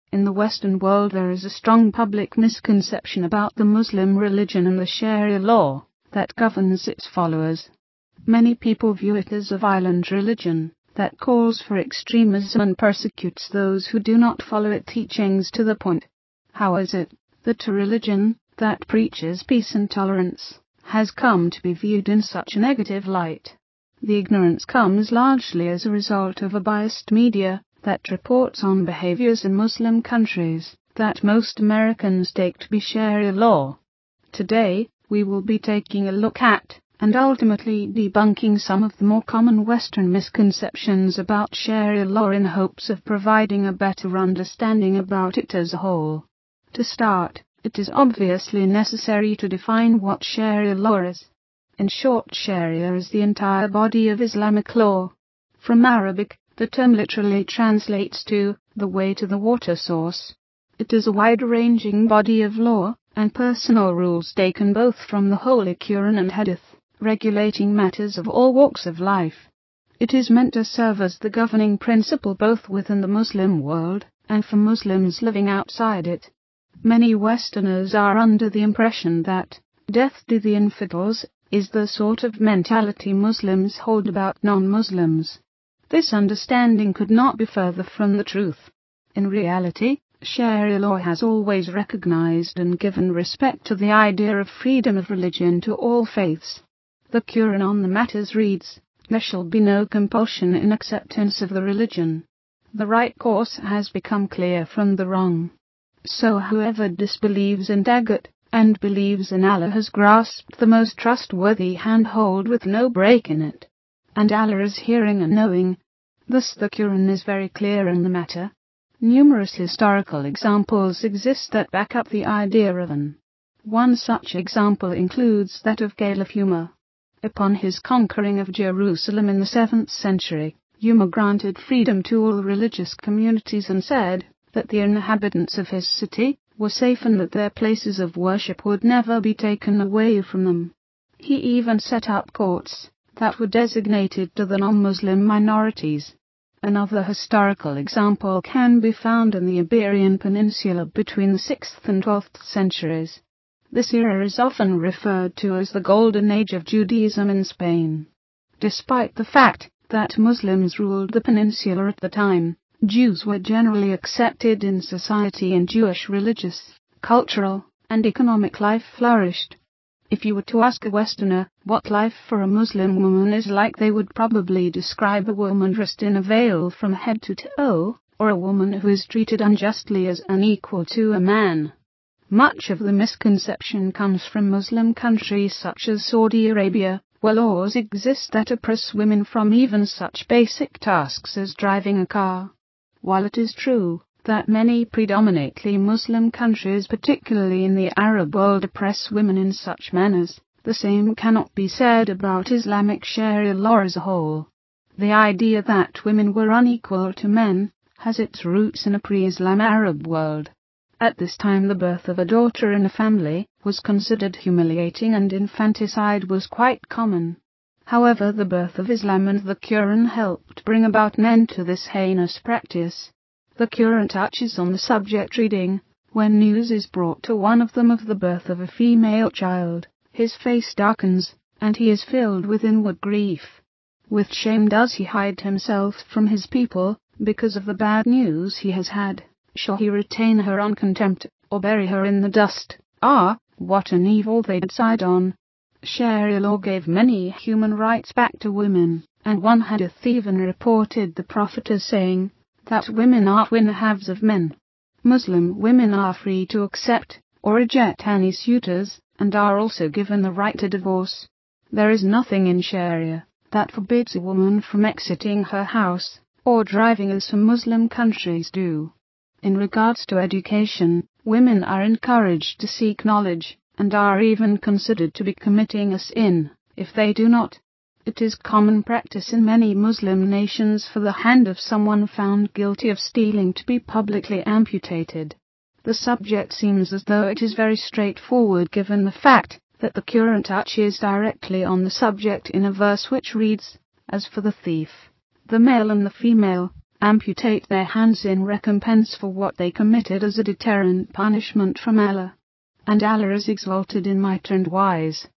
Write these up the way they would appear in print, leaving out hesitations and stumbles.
In the Western world there is a strong public misconception about the Muslim religion and the Sharia law that governs its followers. Many people view it as a violent religion that calls for extremism and persecutes those who do not follow its teachings to the point. How is it that a religion that preaches peace and tolerance has come to be viewed in such a negative light? The ignorance comes largely as a result of a biased media that reports on behaviors in Muslim countries that most Americans take to be Sharia law. Today, we will be taking a look at and ultimately debunking some of the more common Western misconceptions about Sharia law in hopes of providing a better understanding about it as a whole. To start, it is obviously necessary to define what Sharia law is. In short, Sharia is the entire body of Islamic law. From Arabic, the term literally translates to the way to the water source. It is a wide-ranging body of law and personal rules taken both from the Holy Quran and Hadith, regulating matters of all walks of life. It is meant to serve as the governing principle both within the Muslim world and for Muslims living outside it. Many Westerners are under the impression that death to the infidels is the sort of mentality Muslims hold about non-Muslims. This understanding could not be further from the truth. In reality, Sharia law has always recognized and given respect to the idea of freedom of religion to all faiths. The Quran on the matters reads, "There shall be no compulsion in acceptance of the religion." The right course has become clear from the wrong. So whoever disbelieves in Tagut and believes in Allah has grasped the most trustworthy handhold with no break in it. And Allah is hearing and knowing. Thus the Quran is very clear in the matter. Numerous historical examples exist that back up the idea of one such example includes that of Caliph Umar. Upon his conquering of Jerusalem in the 7th century, Umar granted freedom to all religious communities and said that the inhabitants of his city were safe and that their places of worship would never be taken away from them. He even set up courts that were designated to the non-Muslim minorities. Another historical example can be found in the Iberian Peninsula between the 6th and 12th centuries. This era is often referred to as the Golden Age of Judaism in Spain. Despite the fact that Muslims ruled the peninsula at the time, Jews were generally accepted in society and Jewish religious, cultural, and economic life flourished. If you were to ask a Westerner what life for a Muslim woman is like, they would probably describe a woman dressed in a veil from head to toe, or a woman who is treated unjustly as unequal to a man. Much of the misconception comes from Muslim countries such as Saudi Arabia, where laws exist that oppress women from even such basic tasks as driving a car. While it is true that many predominantly Muslim countries, particularly in the Arab world, oppress women in such manners, the same cannot be said about Islamic Sharia law as a whole. The idea that women were unequal to men has its roots in a pre-Islam Arab world. At this time, the birth of a daughter in a family was considered humiliating and infanticide was quite common. However, the birth of Islam and the Quran helped bring about an end to this heinous practice. The Quran touches on the subject reading, "When news is brought to one of them of the birth of a female child, his face darkens, and he is filled with inward grief. With shame does he hide himself from his people, because of the bad news he has had. Shall he retain her on contempt, or bury her in the dust? Ah, what an evil they decide on!" Sharia law gave many human rights back to women, and one hadith even reported the Prophet as saying that women are twin halves of men. Muslim women are free to accept or reject any suitors, and are also given the right to divorce. There is nothing in Sharia that forbids a woman from exiting her house, or driving as some Muslim countries do. In regards to education, women are encouraged to seek knowledge, and are even considered to be committing a sin if they do not. It is common practice in many Muslim nations for the hand of someone found guilty of stealing to be publicly amputated. The subject seems as though it is very straightforward given the fact that the Quran touches directly on the subject in a verse which reads, "As for the thief, the male and the female, amputate their hands in recompense for what they committed as a deterrent punishment from Allah. And Allah is exalted in might and wise.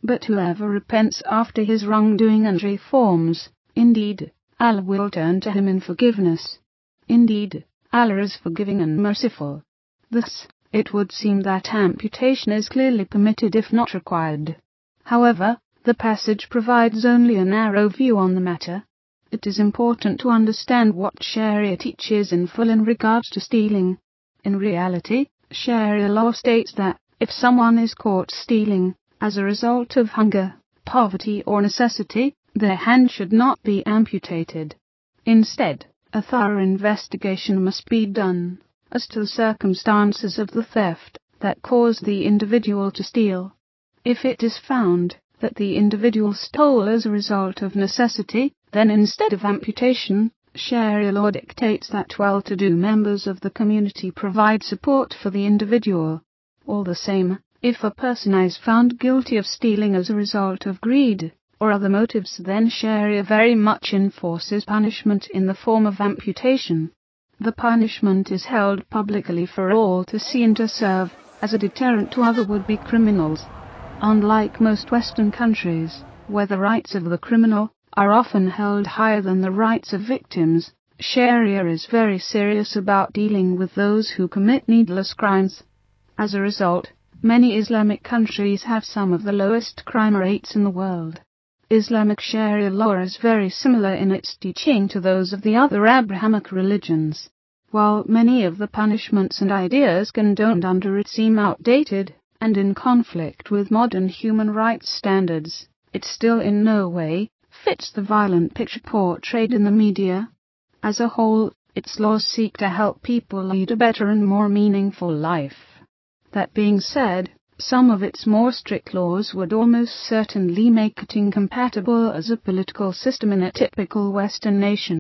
But whoever repents after his wrongdoing and reforms, indeed, Allah will turn to him in forgiveness. Indeed, Allah is forgiving and merciful. Thus, it would seem that amputation is clearly permitted if not required. However, the passage provides only a narrow view on the matter. It is important to understand what Sharia teaches in full in regards to stealing. In reality, Sharia law states that, if someone is caught stealing, as a result of hunger, poverty or necessity, their hand should not be amputated. Instead, a thorough investigation must be done as to the circumstances of the theft that caused the individual to steal. If it is found that the individual stole as a result of necessity, then instead of amputation, Sharia law dictates that well-to-do members of the community provide support for the individual. All the same, if a person is found guilty of stealing as a result of greed or other motives, then Sharia very much enforces punishment in the form of amputation. The punishment is held publicly for all to see and to serve as a deterrent to other would-be criminals. Unlike most Western countries, where the rights of the criminal are often held higher than the rights of victims, Sharia is very serious about dealing with those who commit needless crimes. As a result, many Islamic countries have some of the lowest crime rates in the world. Islamic Sharia law is very similar in its teaching to those of the other Abrahamic religions. While many of the punishments and ideas condoned under it seem outdated and in conflict with modern human rights standards, it still in no way fits the violent picture portrayed in the media. As a whole, its laws seek to help people lead a better and more meaningful life. That being said, some of its more strict laws would almost certainly make it incompatible as a political system in a typical Western nation.